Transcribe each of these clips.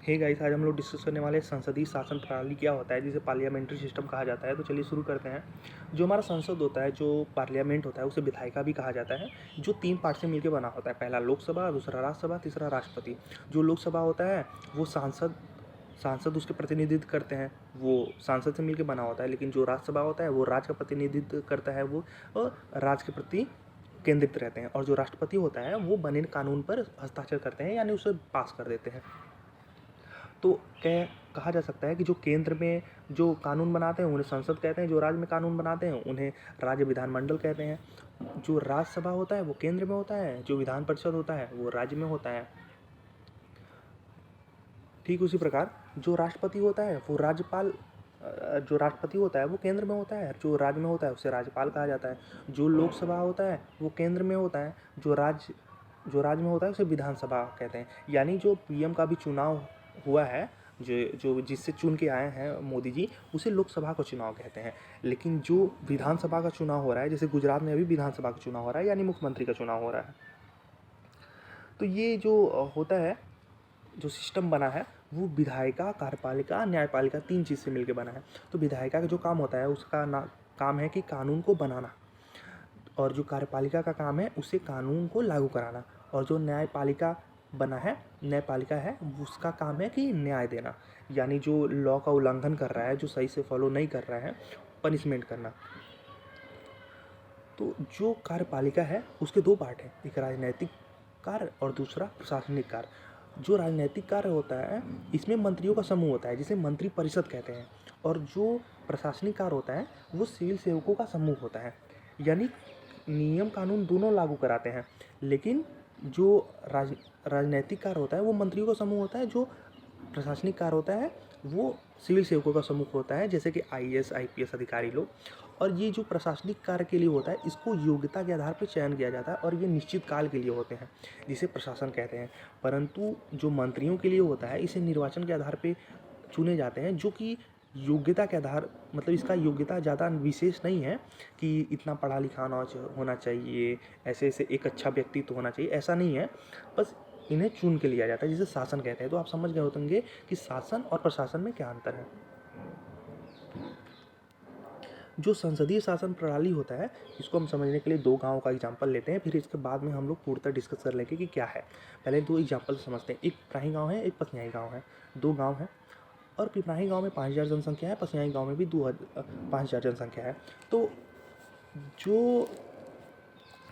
Hey guys, आज हम लोग डिस्कस करने वाले हैं संसदीय शासन प्रणाली क्या होता है, जिसे पार्लियामेंट्री सिस्टम कहा जाता है। तो चलिए शुरू करते हैं। जो हमारा संसद होता है, जो पार्लियामेंट होता है, उसे विधायिका भी कहा जाता है, जो 3 पार्ट से मिलकर बना होता है। पहला लोकसभा, दूसरा राज्यसभा, तीसरा राष्ट्रपति। जो लोकसभा होता है वो सांसद सांसद उसके प्रतिनिधित्व करते हैं, वो सांसद से मिलकर बना होता है। लेकिन जो राज्यसभा होता है वो राज्य का प्रतिनिधित्व करता है, वो राज्य के प्रति केंद्रित रहते हैं। और जो राष्ट्रपति होता है वो बने कानून पर हस्ताक्षर करते हैं, यानी उसे पास कर देते हैं। तो क्या कहा जा सकता है कि जो केंद्र में जो कानून बनाते हैं उन्हें संसद कहते हैं, जो राज्य में कानून बनाते हैं उन्हें राज्य विधानमंडल कहते हैं। जो राज्यसभा होता है वो केंद्र में होता है, जो विधान परिषद होता है वो राज्य में होता है। ठीक उसी प्रकार जो राष्ट्रपति होता है वो जो राष्ट्रपति होता है वो केंद्र में होता है, जो राज्य में होता है उसे राज्यपाल कहा जाता है। जो लोकसभा होता है वो केंद्र में होता है, जो राज्य में होता है उसे विधानसभा कहते हैं। यानी जो पीएम का भी चुनाव हुआ है, जो जो जिससे चुन के आए हैं मोदी जी, उसे लोकसभा का चुनाव कहते हैं। लेकिन जो विधानसभा का चुनाव हो रहा है, जैसे गुजरात में अभी विधानसभा का चुनाव हो रहा है, यानी मुख्यमंत्री का चुनाव हो रहा है। तो ये जो होता है, जो सिस्टम बना है वो विधायिका, कार्यपालिका, न्यायपालिका 3 चीज़ से मिलकर बना है। तो विधायिका का जो काम होता है उसका काम है कि कानून को बनाना, और जो कार्यपालिका का काम है उसे कानून को लागू कराना, और जो न्यायपालिका है उसका काम है कि न्याय देना, यानी जो लॉ का उल्लंघन कर रहा है, जो सही से फॉलो नहीं कर रहा है, पनिशमेंट करना। तो जो कार्यपालिका है उसके 2 पार्ट हैं, एक राजनैतिक कार्य और दूसरा प्रशासनिक कार्य। जो राजनैतिक कार्य होता है इसमें मंत्रियों का समूह होता है, जिसे मंत्री परिषद कहते हैं। और जो प्रशासनिक कार्य होता है वो सिविल सेवकों का समूह होता है, यानी नियम कानून दोनों लागू कराते हैं। लेकिन जो राजनैतिक कार्य होता है वो मंत्रियों का समूह होता है, जो प्रशासनिक कार्य होता है वो सिविल सेवकों का समूह होता है, जैसे कि आईएएस आईपीएस अधिकारी लोग। और ये जो प्रशासनिक कार्य के लिए होता है इसको योग्यता के आधार पर चयन किया जाता है, और ये निश्चित काल के लिए होते हैं, जिसे प्रशासन कहते हैं। परंतु जो मंत्रियों के लिए होता है इसे निर्वाचन के आधार पर चुने जाते हैं, जो कि योग्यता के आधार, मतलब इसका योग्यता ज़्यादा विशेष नहीं है कि इतना पढ़ा लिखा होना चाहिए, ऐसे ऐसे एक अच्छा व्यक्तित्व होना चाहिए, ऐसा नहीं है। बस इन्हें चुन के लिया जाता है, जिसे शासन कहते हैं। तो आप समझ गए होंगे कि शासन और प्रशासन में क्या अंतर है। जो संसदीय शासन प्रणाली होता है इसको हम समझने के लिए 2 गाँव का एग्जाम्पल लेते हैं, फिर इसके बाद में हम लोग पूर्णतः डिस्कस कर लेंगे कि क्या है। पहले 2 एग्जाम्पल समझते हैं। एक पिपराही गाँव है, एक पसियाई गाँव है। 2 गाँव है, और पिपराही गाँव में 5000 जनसंख्या है, पसियाई गाँव में भी 5000 जनसंख्या है। तो जो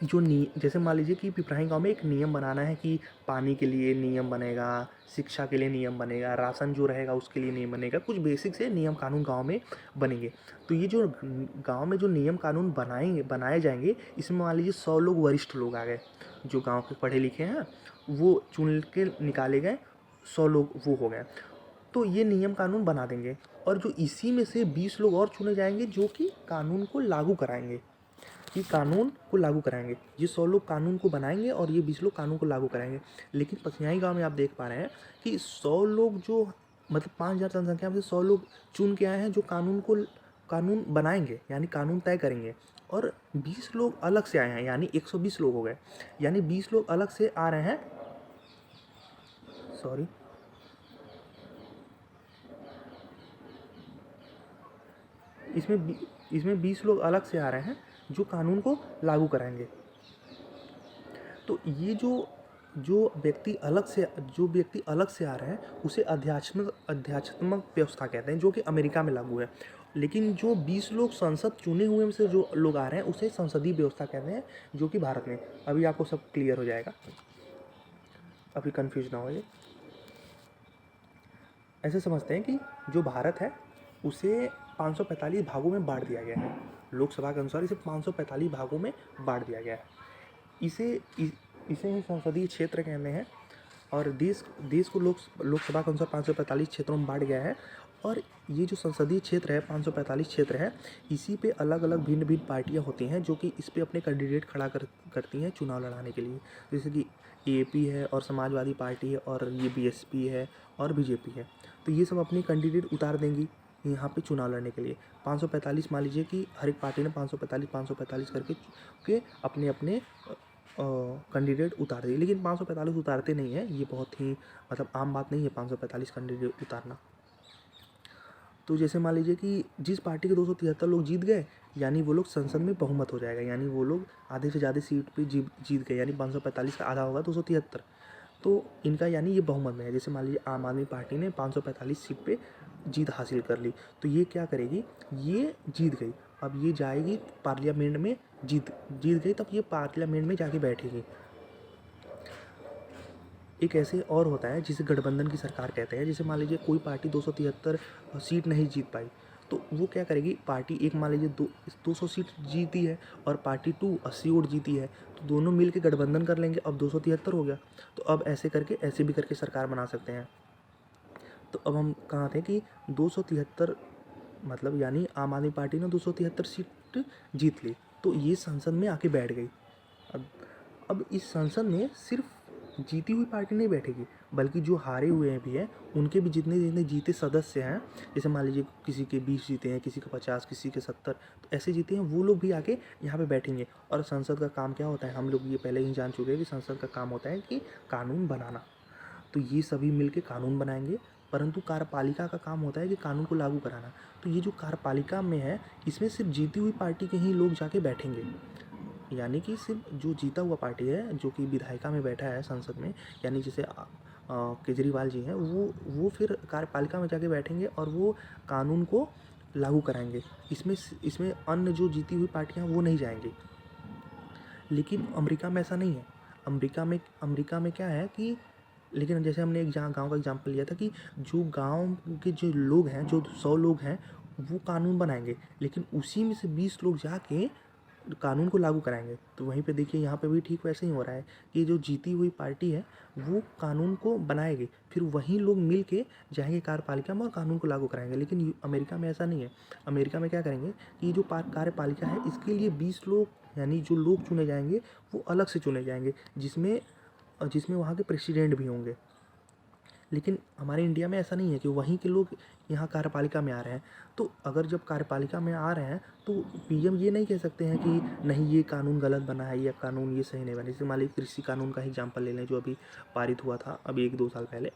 जैसे मान लीजिए कि पिपराही गाँव में एक नियम बनाना है कि पानी के लिए नियम बनेगा, शिक्षा के लिए नियम बनेगा, राशन जो रहेगा उसके लिए नियम बनेगा, कुछ बेसिक से नियम कानून गाँव में बनेंगे। तो ये जो गाँव में जो नियम कानून बनाए जाएंगे, इसमें मान लीजिए 100 लोग वरिष्ठ लोग आ गए, जो गाँव के पढ़े लिखे हैं, वो चुन के निकाले गए, 100 लोग वो हो गए। तो ये नियम कानून बना देंगे, और जो इसी में से 20 लोग और चुने जाएंगे जो कि कानून को लागू कराएंगे, ये 100 लोग कानून को बनाएंगे और ये 20 लोग कानून को लागू कराएंगे। लेकिन पसियाई गांव में आप देख पा रहे हैं कि 100 लोग जो, मतलब 5000 जनसंख्या में से 100 लोग चुन के आए हैं जो कानून बनाएंगे, यानी कानून तय करेंगे, और 20 लोग अलग से आए हैं, यानी 120 लोग हो गए। यानी 20 लोग अलग से आ रहे हैं, सॉरी, इसमें 20 लोग अलग से आ रहे हैं जो कानून को लागू कराएंगे। तो ये जो व्यक्ति अलग से आ रहे हैं उसे अध्यात्मक व्यवस्था कहते हैं, जो कि अमेरिका में लागू है। लेकिन जो 20 लोग संसद चुने हुए में से जो लोग आ रहे हैं उसे संसदीय व्यवस्था कहते हैं, जो कि भारत में। अभी आपको सब क्लियर हो जाएगा, अभी कंफ्यूज ना होइए। ऐसे समझते हैं कि जो भारत है उसे 545 भागों में बांट दिया गया है। लोकसभा के अनुसार इसे 545 भागों में बांट दिया गया है। इसे ही संसदीय क्षेत्र कहते हैं, और देश को लोकसभा के अनुसार 545 क्षेत्रों में बांट गया है। और ये जो संसदीय क्षेत्र है, 545 क्षेत्र है, इसी पे अलग अलग भिन्न भिन्न पार्टियां होती हैं जो कि इस पे अपने कैंडिडेट खड़ा करती हैं चुनाव लड़ाने के लिए। जैसे कि एएपी है, और समाजवादी पार्टी है, और ये बीएसपी है, और बीजेपी है। तो ये सब अपनी कैंडिडेट उतार देंगी यहाँ पे चुनाव लड़ने के लिए। 545 मान लीजिए कि हर एक पार्टी ने 545 करके अपने कैंडिडेट उतार दिए, लेकिन 545 उतारते नहीं हैं, ये बहुत ही मतलब आम बात नहीं है 545 कैंडिडेट उतारना। तो जैसे मान लीजिए कि जिस पार्टी के 273 लोग जीत गए, यानी वो लोग संसद में बहुमत हो जाएगा, यानी वो लोग आधे से ज़्यादा सीट पे जीत गए, यानी 545 का आधा होगा 273, तो इनका यानी ये बहुमत में है। जैसे मान लीजिए आम आदमी पार्टी ने 545 सीट पे जीत हासिल कर ली, तो ये क्या करेगी, ये जीत गई, अब ये जाएगी पार्लियामेंट में, जीत गई, तब ये पार्लियामेंट में जाके बैठेगी। एक ऐसे और होता है जिसे गठबंधन की सरकार कहते हैं। जैसे मान लीजिए कोई पार्टी 273 सीट नहीं जीत पाई, तो वो क्या करेगी, पार्टी एक मान लीजिए 200 सीट जीती है और पार्टी 2 80 वोट जीती है, तो दोनों मिल के गठबंधन कर लेंगे, अब 273 हो गया। तो अब ऐसे करके ऐसे भी करके सरकार बना सकते हैं। तो अब हम कहाँ थे कि 273 मतलब यानी आम आदमी पार्टी ने 273 सीट जीत ली, तो ये संसद में आके बैठ गई। अब इस संसद में सिर्फ जीती हुई पार्टी नहीं बैठेगी, बल्कि जो हारे हुए भी हैं उनके भी जितने जितने जीते सदस्य हैं, जैसे मान लीजिए किसी के 20 जीते हैं, किसी के 50, किसी के 70, तो ऐसे जीते हैं, वो लोग भी आके यहाँ पे बैठेंगे। और संसद का काम क्या होता है, हम लोग ये पहले ही जान चुके हैं कि संसद का काम होता है कि कानून बनाना। तो ये सभी मिलके कानून बनाएंगे, परंतु कार्यपालिका का काम होता है कि कानून को लागू कराना। तो ये जो कार्यपालिका में है, इसमें सिर्फ जीती हुई पार्टी के ही लोग जाके बैठेंगे, यानी कि सिर्फ जो जीता हुआ पार्टी है, जो कि विधायिका में बैठा है संसद में, यानी जैसे केजरीवाल जी हैं, वो फिर कार्यपालिका में जाके बैठेंगे और वो कानून को लागू कराएंगे। इसमें अन्य जो जीती हुई पार्टियां वो नहीं जाएंगी। लेकिन अमेरिका में ऐसा नहीं है। अमेरिका में क्या है कि, लेकिन जैसे हमने एक गांव का एग्जांपल लिया था कि जो गांव के जो लोग हैं, जो 100 लोग हैं, वो कानून बनाएंगे, लेकिन उसी में से 20 लोग जाके कानून को लागू कराएंगे। तो वहीं पे देखिए यहाँ पे भी ठीक वैसे ही हो रहा है कि जो जीती हुई पार्टी है वो कानून को बनाएगी, फिर वही लोग मिल के जाएंगे कार्यपालिका में और कानून को लागू कराएंगे। लेकिन अमेरिका में ऐसा नहीं है। अमेरिका में क्या करेंगे कि जो कार्यपालिका है इसके लिए 20 लोग, यानी जो लोग चुने जाएंगे वो अलग से चुने जाएंगे, जिसमें वहाँ के प्रेसिडेंट भी होंगे। लेकिन हमारे इंडिया में ऐसा नहीं है कि वहीं के लोग यहाँ कार्यपालिका में आ रहे हैं। तो अगर जब कार्यपालिका में आ रहे हैं तो पीएम ये नहीं कह सकते हैं कि नहीं ये कानून गलत बना है या कानून ये सही नहीं बना। जैसे मान लीजिए कृषि कानून का एग्जाम्पल ले लें, जो अभी पारित हुआ था अभी 1-2 साल पहले।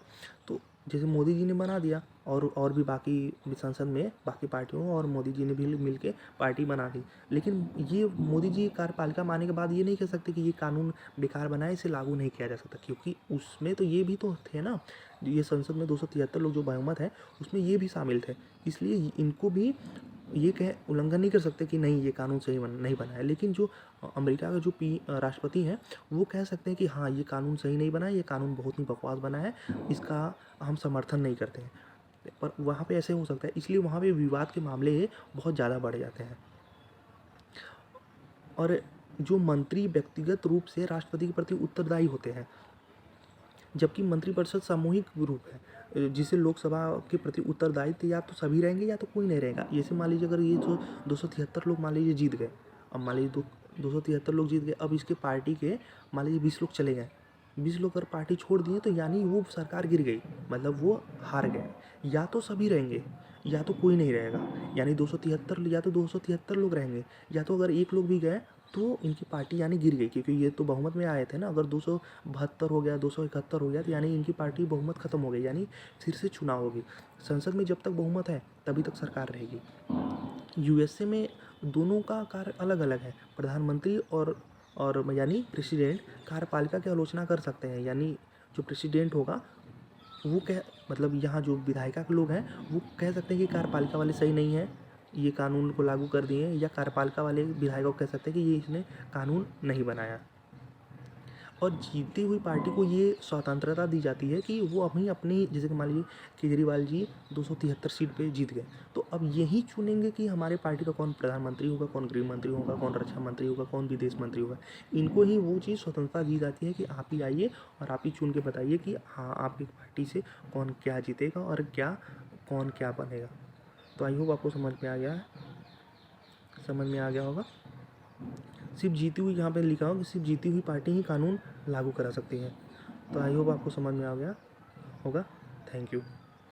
तो जैसे मोदी जी ने बना दिया और भी बाकी संसद में बाकी पार्टियों और मोदी जी ने भी मिल के पार्टी बना दी। लेकिन ये मोदी जी कार्यपालिका में आने के बाद ये नहीं कह सकते कि ये कानून बेकार बना है, इसे लागू नहीं किया जा सकता, क्योंकि उसमें तो ये भी तो थे ना, ये संसद में 273 लोग जो बहुमत है उसमें ये भी शामिल थे। इसलिए इनको भी ये उल्लंघन नहीं कर सकते कि नहीं ये कानून सही नहीं बना है। लेकिन जो अमेरिका का जो राष्ट्रपति हैं वो कह सकते हैं कि हाँ ये कानून सही नहीं बना है, ये कानून बहुत ही बकवास बना है, इसका हम समर्थन नहीं करते हैं। पर वहाँ पे ऐसे हो सकता है, इसलिए वहाँ पे विवाद के मामले बहुत ज़्यादा बढ़ जाते हैं। और जो मंत्री व्यक्तिगत रूप से राष्ट्रपति के प्रति उत्तरदायी होते हैं, जबकि मंत्रिपरिषद सामूहिक ग्रुप है जिसे लोकसभा के प्रति उत्तरदायित्व या तो सभी रहेंगे या तो कोई नहीं रहेगा। जैसे मान लीजिए अगर ये जो 273 लोग मान लीजिए जीत गए, अब मान लीजिए 273 लोग जीत गए, अब इसके पार्टी के मान लीजिए 20 लोग चले गए, 20 लोग अगर पार्टी छोड़ दिए तो यानी वो सरकार गिर गई, मतलब वो हार गए। या तो सभी रहेंगे या तो कोई नहीं रहेगा, यानी 273 या तो 273 लोग रहेंगे, या तो अगर एक लोग भी गए तो इनकी पार्टी यानी गिर गई, क्योंकि ये तो बहुमत में आए थे ना। अगर 272 हो गया, 271 हो गया, तो यानी इनकी पार्टी बहुमत खत्म हो गई, यानी फिर से चुनाव होगी। संसद में जब तक बहुमत है तभी तक सरकार रहेगी। यूएसए में दोनों का कार्य अलग अलग है। प्रधानमंत्री और यानी प्रेसिडेंट कार्यपालिका की आलोचना कर सकते हैं, यानी जो प्रेसिडेंट होगा वो मतलब यहाँ जो विधायिका के लोग हैं वो कह सकते हैं कि कार्यपालिका वाले सही नहीं है, ये कानून को लागू कर दिए, या कार्यपालिका वाले विधायकों को कह सकते हैं कि ये इसने कानून नहीं बनाया। और जीती हुई पार्टी को ये स्वतंत्रता दी जाती है कि वो अपनी जैसे कि मान लीजिए केजरीवाल जी 273 सीट पे जीत गए, तो अब यही चुनेंगे कि हमारे पार्टी का कौन प्रधानमंत्री होगा, कौन गृह मंत्री होगा, कौन रक्षा मंत्री होगा, कौन विदेश मंत्री होगा। इनको ही वो चीज़ स्वतंत्रता दी जाती है कि आप ही आइए और आप ही चुन के बताइए कि हाँ आपकी पार्टी से कौन क्या जीतेगा और कौन क्या बनेगा। तो आई होप आपको समझ में आ गया होगा। सिर्फ जीती हुई, यहाँ पे लिखा हो कि सिर्फ जीती हुई पार्टी ही कानून लागू करा सकती है। तो आई होप आपको समझ में आ गया होगा। Thank you.